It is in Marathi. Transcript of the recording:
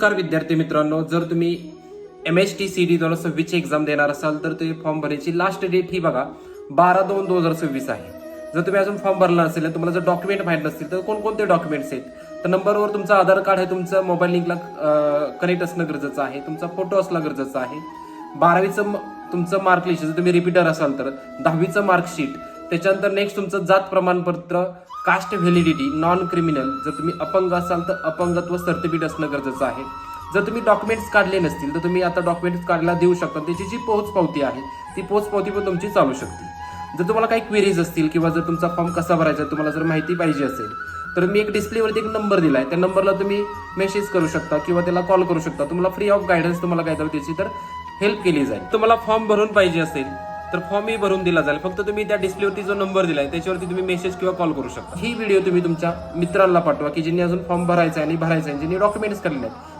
नमस्कार विद्यार्थी मित्रांनो, जर तुम्ही MST CET 2026 एक्झाम देणार असाल तर ते फॉर्म भरायची लास्ट डेट ही बघा 12/2/2026 आहे. जर तुम्ही अजून फॉर्म भरला नसेल, तुम्हाला जर डॉक्युमेंट माहीत नसतील तर कोणकोणते डॉक्युमेंट्स आहेत, तर नंबरवर तुमचं आधार कार्ड आहे, तुमचं मोबाईल लिंकला कनेक्ट असणं गरजेचं आहे, तुमचा फोटो असणं गरजेचं आहे, 12वीचं तुमचं मार्कलिस्ट, जर तुम्ही रिपीटर असाल तर 10वीचं मार्कशीट, त्याच्यानंतर नेक्स्ट तुमचं जात प्रमाणपत्र, कास्ट व्हॅलिडिटी, नॉन क्रिमिनल, जर तुम्ही अपंग असाल तर अपंगत्व सर्टिफिकेट असणं गरजेचं आहे. जर तुम्ही डॉक्युमेंट्स काढले नसतील तर तुम्ही आता डॉक्युमेंट्स काढला देऊ शकता. त्याची जी पोच पावती आहे ती पोच पावती पण तुमची चालू शकते. जर तुम्हाला काही क्वेरीज असतील किंवा जर तुमचा फॉर्म कसा भरायचा तुम्हाला जर माहिती पाहिजे असेल तर मी एक डिस्प्लेवरती एक नंबर दिलाय, त्या नंबरला तुम्ही मेसेज करू शकता किंवा त्याला कॉल करू शकता. तुम्हाला फ्री ऑफ गायडन्स तुम्हाला काय तर त्याची तर हेल्प केली जाईल. तुम्हाला फॉर्म भरून पाहिजे असेल तर फॉर्मही भरून दिला जाईल. फक्त तुम्ही त्या डिस्प्लेवरती जो नंबर दिलाय त्याच्यावरती तुम्ही मेसेज किंवा कॉल करू शकता. ही व्हिडिओ तुम्ही तुमच्या मित्रांना पाठवा की ज्यांनी अजून फॉर्म भरायचा आहे आणि ज्यांनी डॉक्युमेंट्स काढले आहेत.